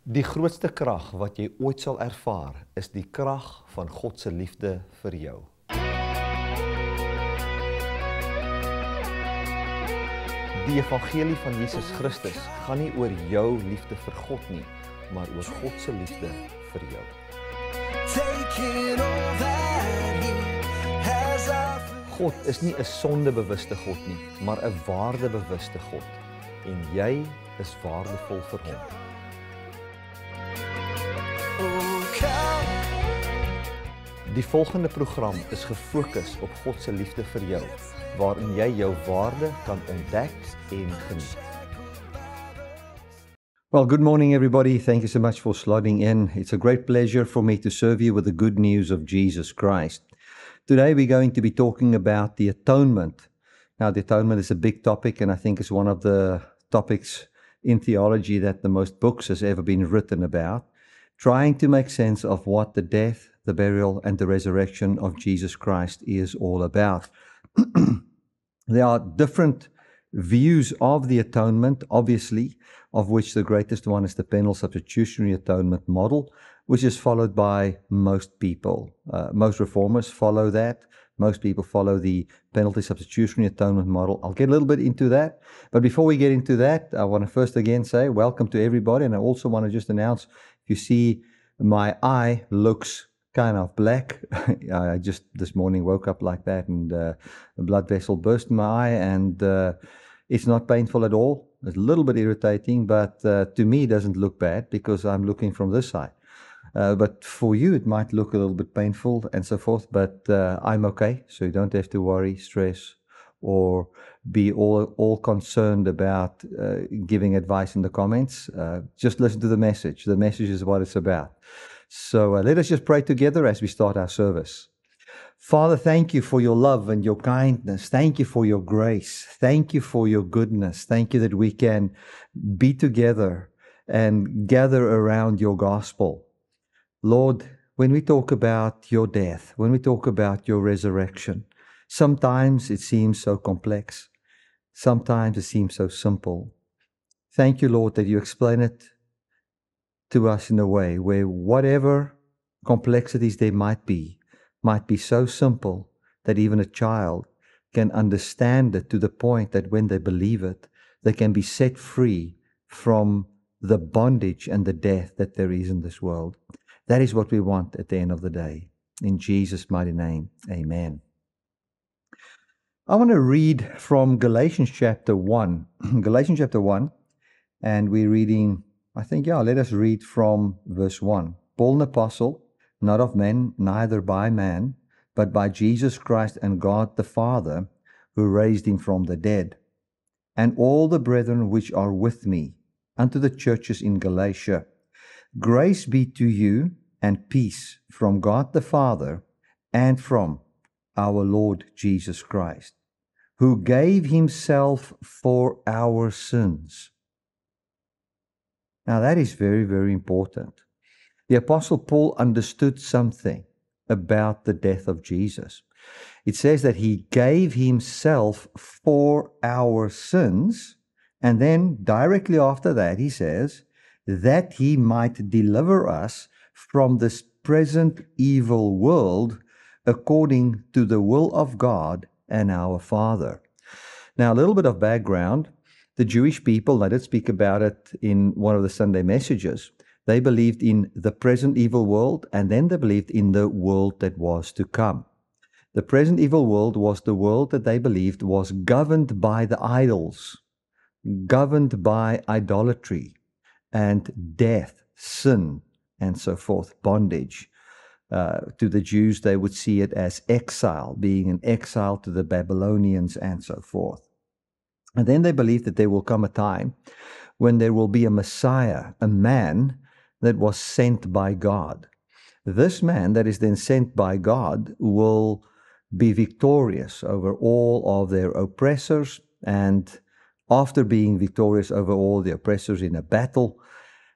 Die grootste krag wat jy ooit sal ervaar, is die krag van God se liefde vir jou. Die evangelie van Jesus Christus gaan nie oor jou liefde vir God nie, maar oor God se liefde vir jou. God is nie 'n sondebewuste God nie, maar 'n waardebewuste God. En jy is waardevol vir hom. Die volgende program is gefokus op God se liefde vir jou, waarin jy jou waarde kan ontdek en geniet. Well, good morning everybody. Thank you so much for slotting in. It's a great pleasure for me to serve you with the good news of Jesus Christ. Today we're going to be talking about the atonement. Now, the atonement is a big topic, and I think it's one of the topics in theology that the most books has ever been written about, trying to make sense of what the death, the burial, and the resurrection of Jesus Christ is all about. There are different views of the atonement, obviously, of which the greatest one is the penal substitutionary atonement model, which is followed by most people. Most reformers follow that. Most people follow the penalty substitutionary atonement model. I'll get a little bit into that. But before we get into that, I want to first again say welcome to everybody. And I also want to just announce, if you see my eye looks kind of black. I just this morning woke up like that, and a blood vessel burst in my eye, and it's not painful at all. It's a little bit irritating, but to me it doesn't look bad because I'm looking from this side. But for you, it might look a little bit painful and so forth, but I'm okay, so you don't have to worry, stress, or be all concerned about giving advice in the comments. Just listen to the message. The message is what it's about. So let us just pray together as we start our service. Father, thank you for your love and your kindness. Thank you for your grace. Thank you for your goodness. Thank you that we can be together and gather around your gospel. Lord, when we talk about your death, when we talk about your resurrection, sometimes it seems so complex. Sometimes it seems so simple. Thank you, Lord, that you explain it to us in a way where whatever complexities there might be so simple that even a child can understand it to the point that when they believe it, they can be set free from the bondage and the death that there is in this world. That is what we want at the end of the day. In Jesus' mighty name, amen. I want to read from Galatians chapter 1. Galatians chapter 1, and we're reading, let us read from verse 1. Paul, an apostle, not of men, neither by man, but by Jesus Christ and God the Father, who raised him from the dead, and all the brethren which are with me, unto the churches in Galatia. Grace be to you and peace from God the Father and from our Lord Jesus Christ, who gave himself for our sins. Now that is very, very important. The Apostle Paul understood something about the death of Jesus. It says that he gave himself for our sins, and then directly after that he says, that he might deliver us from this present evil world according to the will of God and our Father. Now, a little bit of background. The Jewish people, I did speak about it in one of the Sunday messages. They believed in the present evil world, and then they believed in the world that was to come. The present evil world was the world that they believed was governed by the idols, governed by idolatry, and death, sin, and so forth, bondage. To the Jews, they would see it as exile, being an exile to the Babylonians, and so forth. And then they believed that there will come a time when there will be a Messiah, a man that was sent by God. This man that is then sent by God will be victorious over all of their oppressors, and after being victorious over all the oppressors in a battle,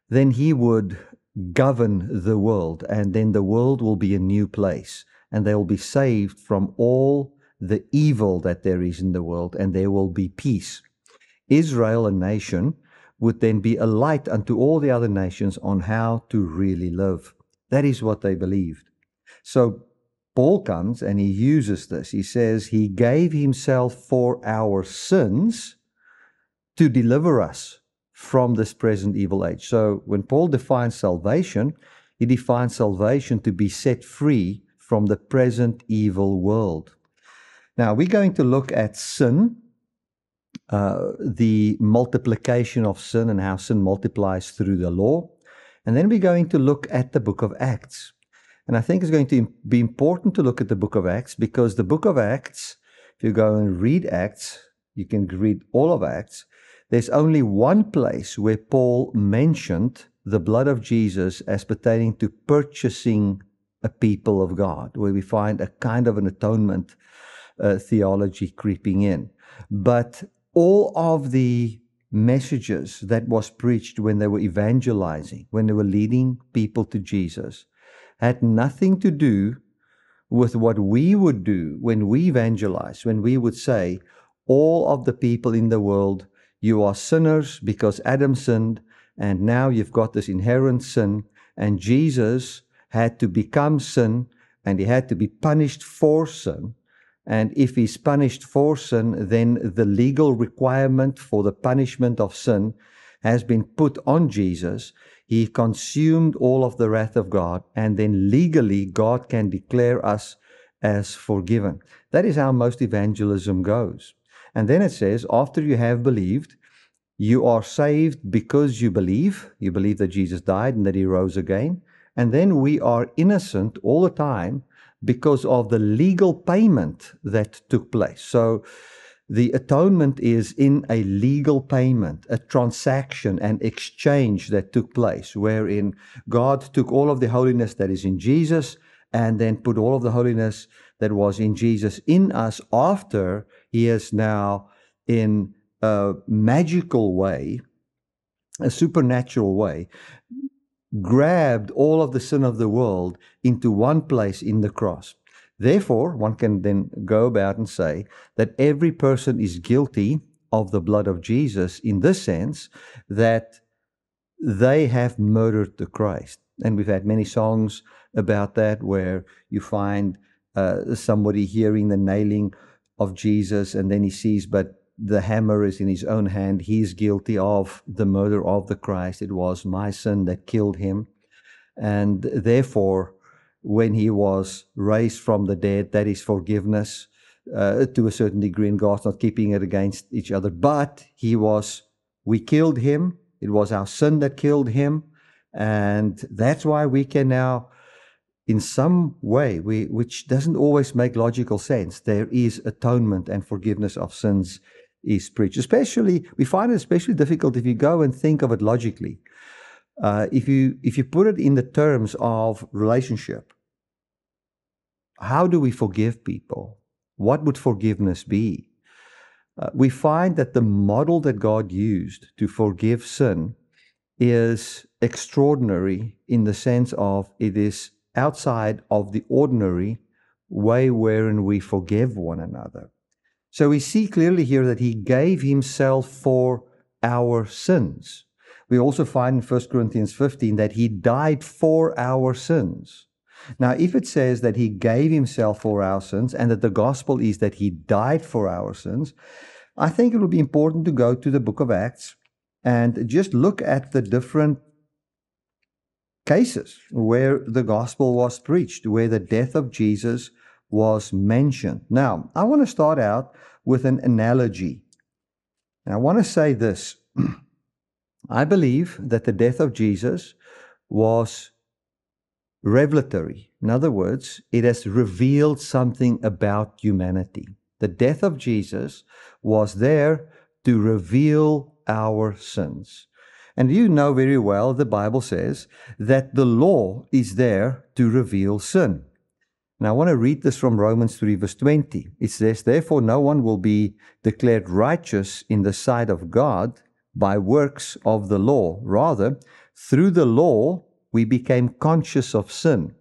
then he would govern the world, and then the world will be a new place, and they will be saved from all the evil that there is in the world, and there will be peace. Israel, a nation, would then be a light unto all the other nations on how to really live. That is what they believed. So Paul comes and he uses this. He says he gave himself for our sins to deliver us from this present evil age. So when Paul defines salvation, he defines salvation to be set free from the present evil world. Now we're going to look at sin, the multiplication of sin and how sin multiplies through the law. And then we're going to look at the book of Acts. And I think it's going to be important to look at the book of Acts, because the book of Acts, if you go and read Acts, you can read all of Acts. There's only one place where Paul mentioned the blood of Jesus as pertaining to purchasing a people of God, where we find a kind of an atonement theology creeping in. But all of the messages that was preached when they were evangelizing, when they were leading people to Jesus, had nothing to do with what we would do when we evangelize, when we would say, all of the people in the world, you are sinners because Adam sinned, and now you've got this inherent sin, and Jesus had to become sin, and he had to be punished for sin. And if he's punished for sin, then the legal requirement for the punishment of sin has been put on Jesus. He consumed all of the wrath of God, and then legally God can declare us as forgiven. That is how most evangelism goes. And then it says, after you have believed, you are saved because you believe. You believe that Jesus died and that he rose again. And then we are innocent all the time because of the legal payment that took place. So the atonement is in a legal payment, a transaction, an exchange that took place, wherein God took all of the holiness that is in Jesus and then put all of the holiness that was in Jesus in us after he has now, in a magical way, a supernatural way, grabbed all of the sin of the world into one place in the cross. Therefore, one can then go about and say that every person is guilty of the blood of Jesus in the sense that they have murdered the Christ. And we've had many songs about that, where you find somebody hearing the nailing of Jesus, and then he sees, but the hammer is in his own hand. He's guilty of the murder of the Christ. It was my sin that killed him. And therefore, when he was raised from the dead, that is forgiveness to a certain degree, and God's not keeping it against each other. But we killed him. It was our sin that killed him. And that's why we can now, in some way, which doesn't always make logical sense, there is atonement and forgiveness of sins is preached. We find it especially difficult if you go and think of it logically. If you put it in the terms of relationship, how do we forgive people? What would forgiveness be? We find that the model that God used to forgive sin is extraordinary in the sense of it is outside of the ordinary way wherein we forgive one another. So we see clearly here that he gave himself for our sins. We also find in 1 Corinthians 15 that he died for our sins. Now, if it says that he gave himself for our sins and that the gospel is that he died for our sins, I think it will be important to go to the book of Acts and just look at the different cases where the gospel was preached, where the death of Jesus was mentioned. Now, I want to start out with an analogy. And I want to say this. I believe that the death of Jesus was revelatory. In other words, it has revealed something about humanity. The death of Jesus was there to reveal our sins. And you know very well, the Bible says that the law is there to reveal sin. And I want to read this from Romans 3 verse 20. It says, therefore no one will be declared righteous in the sight of God by works of the law. Rather, through the law, we became conscious of sin.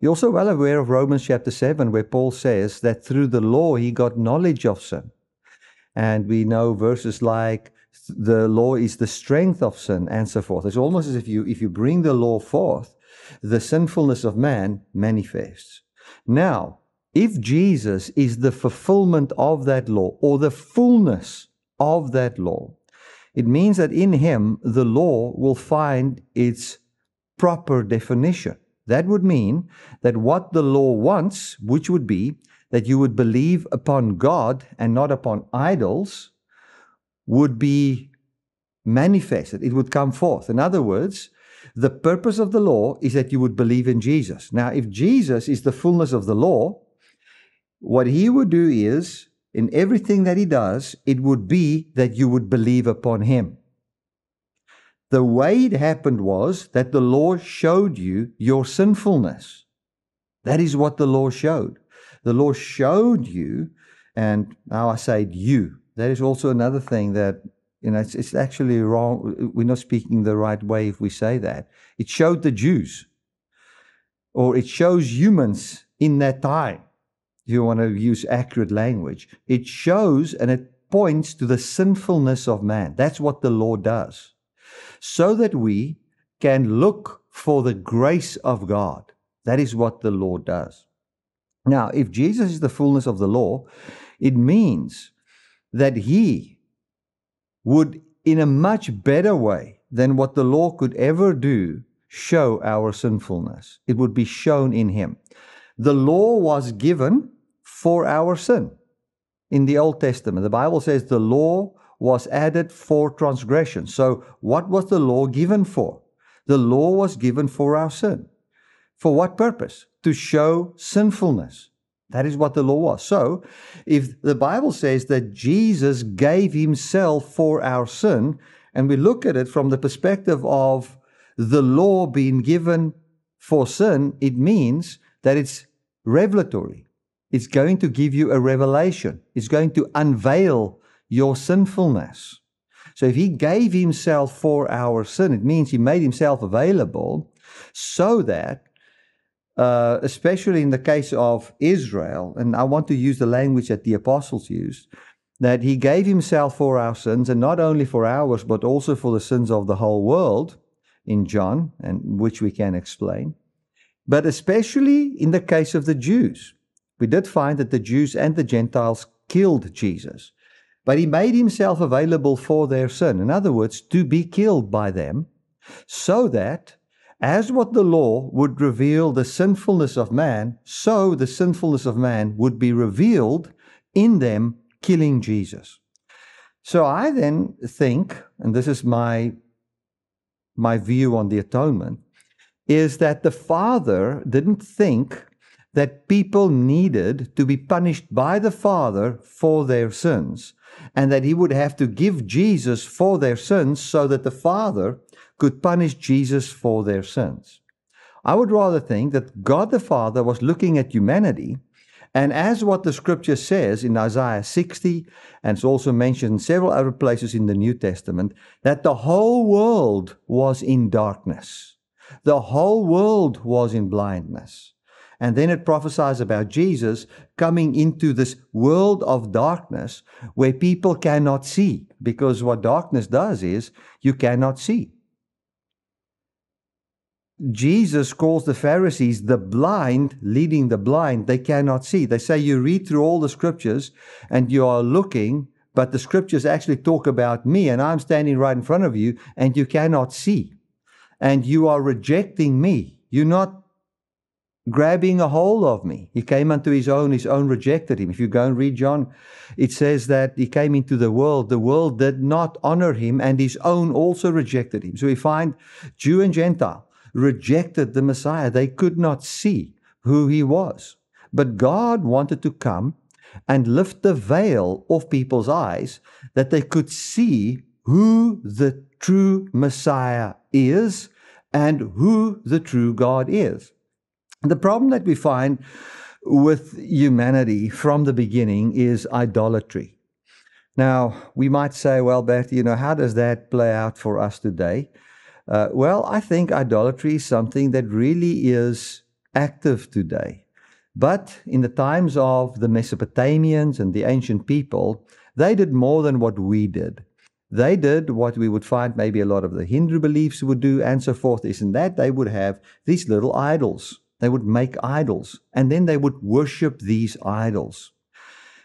You're also well aware of Romans chapter 7, where Paul says that through the law, he got knowledge of sin. And we know verses like, the law is the strength of sin, and so forth. It's almost as if you bring the law forth, the sinfulness of man manifests. Now, if Jesus is the fulfillment of that law, or the fullness of that law, it means that in him the law will find its proper definition. That would mean that what the law wants, which would be that you would believe upon God and not upon idols, would be manifested. It would come forth. In other words, the purpose of the law is that you would believe in Jesus. Now, if Jesus is the fullness of the law, what he would do is, in everything that he does, it would be that you would believe upon him. The way it happened was that the law showed you your sinfulness. That is what the law showed. The law showed you, and now I say you. That is also another thing that, it's actually wrong. We're not speaking the right way if we say that. It showed the Jews, or it shows humans in that time. If you want to use accurate language, it shows and it points to the sinfulness of man. That's what the law does. So that we can look for the grace of God. That is what the law does. Now, if Jesus is the fullness of the law, it means that he would, in a much better way than what the law could ever do, show our sinfulness. It would be shown in him. The law was given for our sin. In the Old Testament, the Bible says the law was added for transgression. So what was the law given for? The law was given for our sin. For what purpose? To show sinfulness. That is what the law was. So if the Bible says that Jesus gave himself for our sin, and we look at it from the perspective of the law being given for sin, it means that it's revelatory. It's going to give you a revelation. It's going to unveil your sinfulness. So if he gave himself for our sin, it means he made himself available so that, especially in the case of Israel, and I want to use the language that the apostles used, that he gave himself for our sins, and not only for ours, but also for the sins of the whole world, in John, and which we can explain. But especially in the case of the Jews. We did find that the Jews and the Gentiles killed Jesus. But he made himself available for their sin. In other words, to be killed by them, so that as what the law would reveal the sinfulness of man, so the sinfulness of man would be revealed in them killing Jesus. So I then think, and this is my view on the atonement, is that the Father didn't think that people needed to be punished by the Father for their sins, and that he would have to give Jesus for their sins so that the Father could punish Jesus for their sins. I would rather think that God the Father was looking at humanity, and as what the scripture says in Isaiah 60, and it's also mentioned in several other places in the New Testament, that the whole world was in darkness. The whole world was in blindness. And then it prophesies about Jesus coming into this world of darkness where people cannot see, because what darkness does is you cannot see. Jesus calls the Pharisees the blind, leading the blind. They cannot see. They say you read through all the scriptures and you are looking, but the scriptures actually talk about me, and I'm standing right in front of you and you cannot see. And you are rejecting me. You're not grabbing a hold of me. He came unto his own rejected him. If you go and read John, it says that he came into the world did not honor him, and his own also rejected him. So we find Jew and Gentile rejected the Messiah. They could not see who he was. But God wanted to come and lift the veil off people's eyes, that they could see who the true Messiah is and who the true God is. The problem that we find with humanity from the beginning is idolatry. Now, we might say, well, Bertie, how does that play out for us today? Well, I think idolatry is something that really is active today. But in the times of the Mesopotamians and the ancient people, they did more than what we did. They did what we would find maybe a lot of the Hindu beliefs would do, and so forth, is in that they would have these little idols. They would make idols, and then they would worship these idols.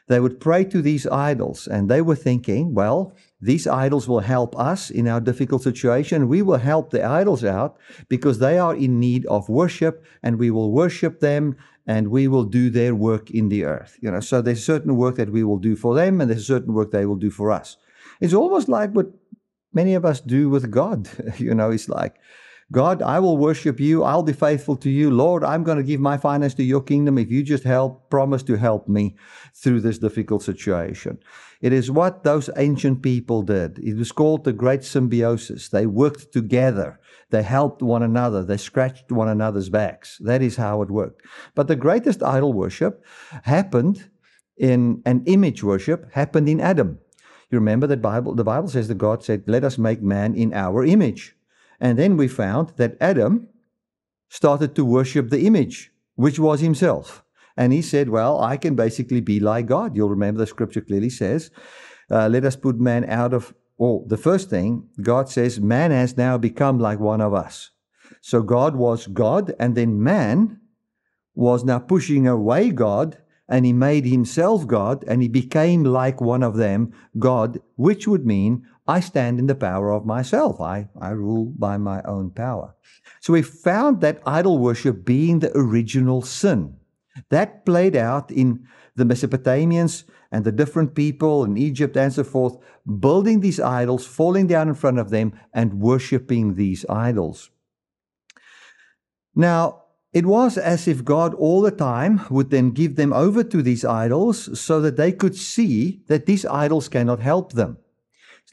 They would pray to these idols, and they were thinking, well, these idols will help us in our difficult situation. We will help the idols out because they are in need of worship, and we will worship them, and we will do their work in the earth. So there's certain work that we will do for them, and there's certain work they will do for us. It's almost like what many of us do with God. It's like, God, I will worship you. I'll be faithful to you. Lord, I'm going to give my finance to your kingdom if you just promise to help me through this difficult situation. It is what those ancient people did. It was called the great symbiosis. They worked together. They helped one another. They scratched one another's backs. That is how it worked. But the greatest idol worship happened and image worship happened in Adam. You remember that the Bible says that God said, let us make man in our image. And then we found that Adam started to worship the image, which was himself. And he said, well, I can basically be like God. You'll remember the scripture clearly says, let us put man out of, the first thing, God says, man has now become like one of us. So God was God, and then man was now pushing away God, and he made himself God, and he became like one of them, God, which would mean, I stand in the power of myself. I rule by my own power. So we found that idol worship being the original sin. That played out in the Mesopotamians and the different people in Egypt and so forth, building these idols, falling down in front of them, and worshiping these idols. Now, it was as if God all the time would then give them over to these idols so that they could see that these idols cannot help them.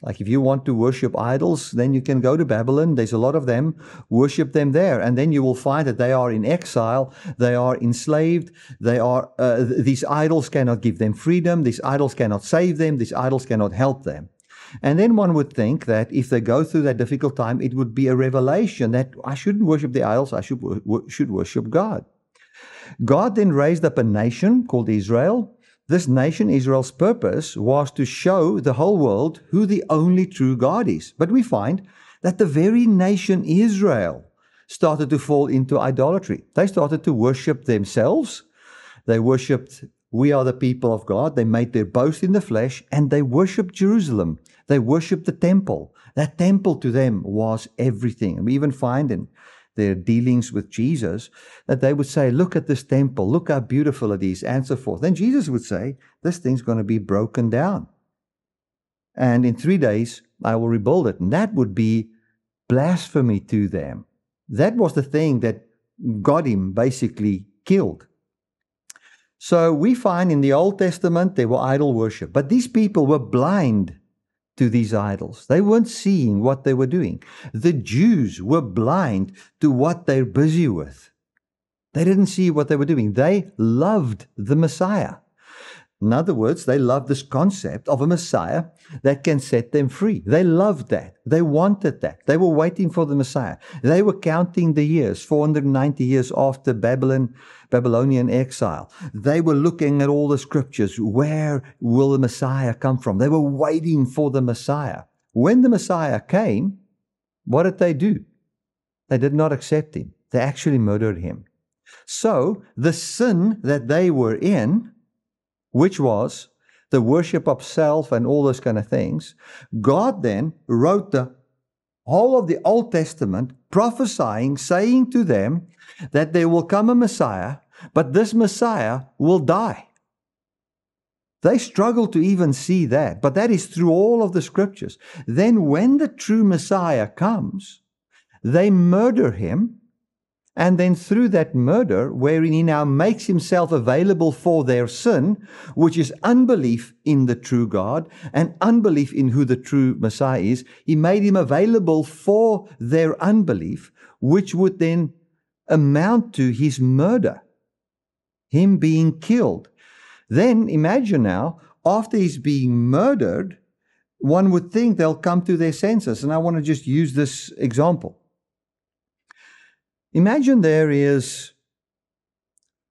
Like if you want to worship idols, then you can go to Babylon. There's a lot of them. Worship them there. And then you will find that they are in exile. They are enslaved. These idols cannot give them freedom. These idols cannot save them. These idols cannot help them. And then one would think that if they go through that difficult time, it would be a revelation that I shouldn't worship the idols. I should worship God. God then raised up a nation called Israel. This nation, Israel's purpose was to show the whole world who the only true God is. But we find that the very nation Israel started to fall into idolatry. They started to worship themselves. They worshipped, we are the people of God. They made their boast in the flesh, and they worshipped Jerusalem. They worshipped the temple. That temple to them was everything. And we even find in their dealings with Jesus, that they would say, look at this temple, look how beautiful it is, and so forth. Then Jesus would say, this thing's going to be broken down. And in 3 days, I will rebuild it. And that would be blasphemy to them. That was the thing that got him basically killed. So we find in the Old Testament, there were idol worship. But these people were blind to these idols. They weren't seeing what they were doing. The Jews were blind to what they're busy with. They didn't see what they were doing. They loved the Messiah. In other words, they loved this concept of a Messiah that can set them free. They loved that. They wanted that. They were waiting for the Messiah. They were counting the years, 490 years after Babylonian exile. They were looking at all the scriptures. Where will the Messiah come from? They were waiting for the Messiah. When the Messiah came, what did they do? They did not accept him. They actually murdered him. So the sin that they were in, which was the worship of self and all those kind of things, God then wrote the whole of the Old Testament prophesying, saying to them that there will come a Messiah, but this Messiah will die. They struggle to even see that, but that is through all of the scriptures. Then when the true Messiah comes, they murder him. And then through that murder, wherein he now makes himself available for their sin, which is unbelief in the true God and unbelief in who the true Messiah is, he made him available for their unbelief, which would then amount to his murder, him being killed. Then imagine now, after he's being murdered, one would think they'll come to their senses. And I want to just use this example. Imagine there is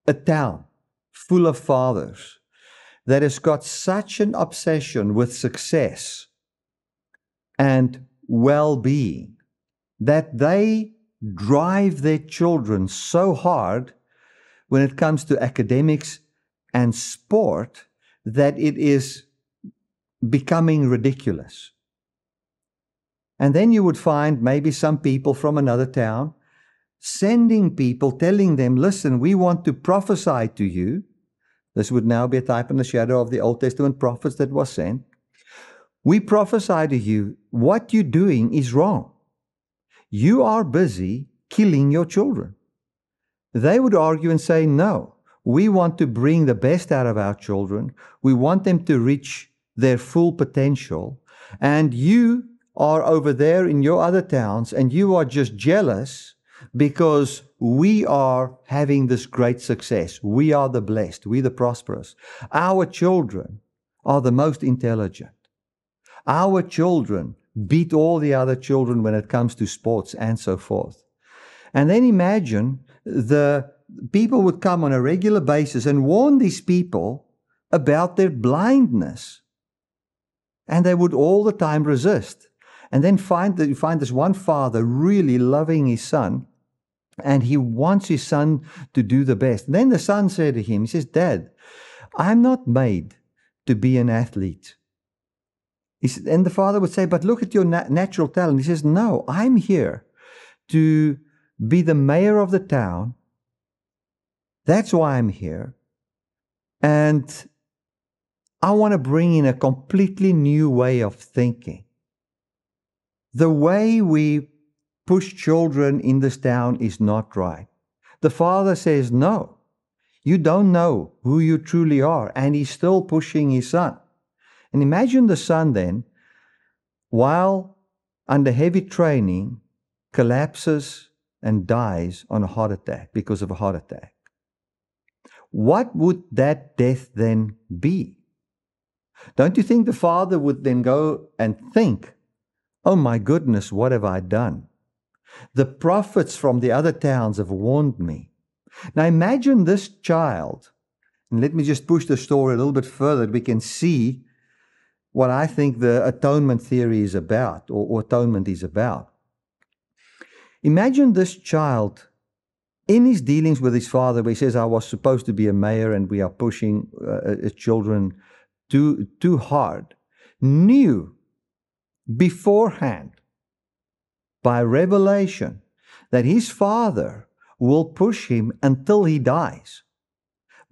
a town full of fathers that has got such an obsession with success and well-being, that they drive their children so hard when it comes to academics and sport that it is becoming ridiculous. And then you would find maybe some people from another town sending people, telling them, listen, we want to prophesy to you. This would now be a type and a shadow of the Old Testament prophets that was sent. We prophesy to you, what you're doing is wrong. You are busy killing your children. They would argue and say, no, we want to bring the best out of our children. We want them to reach their full potential. And you are over there in your other towns, and you are just jealous because we are having this great success. We are the blessed. We the prosperous. Our children are the most intelligent. Our children beat all the other children when it comes to sports and so forth. And then imagine the people would come on a regular basis and warn these people about their blindness. And they would all the time resist. And then you find this one father really loving his son, and he wants his son to do the best. And then the son said to him, he says, Dad, I'm not made to be an athlete. And the father would say, but look at your natural talent. He says, no, I'm here to be the mayor of the town. That's why I'm here. And I want to bring in a completely new way of thinking. The way we push children in this town is not right. The father says, no, you don't know who you truly are. And he's still pushing his son. And imagine the son then, while under heavy training, collapses and dies on a heart attack because of a heart attack. What would that death then be? Don't you think the father would then go and think, oh my goodness, what have I done? The prophets from the other towns have warned me. Now imagine this child, and let me just push the story a little bit further that we can see what I think the atonement theory is about, or atonement is about. Imagine this child in his dealings with his father, where he says, I was supposed to be a mayor and we are pushing children too hard, knew beforehand by revelation that his father will push him until he dies.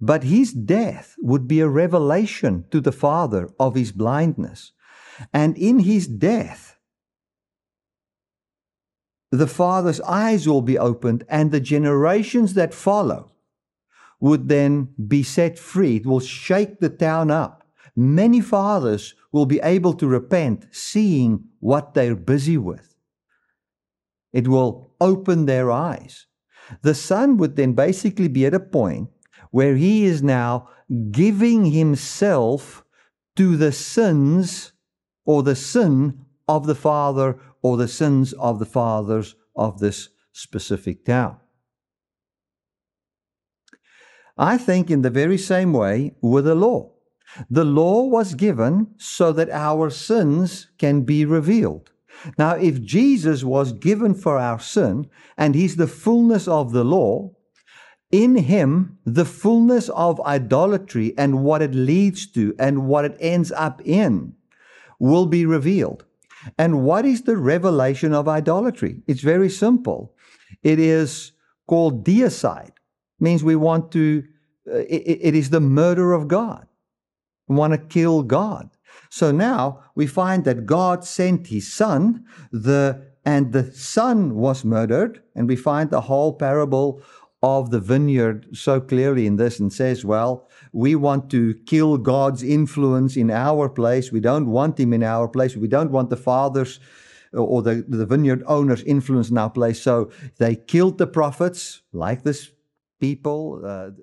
But his death would be a revelation to the father of his blindness. And in his death, the father's eyes will be opened, and the generations that follow would then be set free. It will shake the town up. Many fathers will be able to repent, seeing what they're busy with. It will open their eyes. The son would then basically be at a point where he is now giving himself to the sins or the sin of the father or the sins of the fathers of this specific town. I think in the very same way with the law. The law was given so that our sins can be revealed. Now, if Jesus was given for our sin, and he's the fullness of the law, in him, the fullness of idolatry and what it leads to and what it ends up in will be revealed. And what is the revelation of idolatry? It's very simple. It is called deicide. It means we want to, it is the murder of God. We want to kill God. So now we find that God sent his son, and the son was murdered, and we find the whole parable of the vineyard so clearly in this, and says, well, we want to kill God's influence in our place. We don't want him in our place. We don't want the fathers or the vineyard owners' influence in our place. So they killed the prophets, like this people.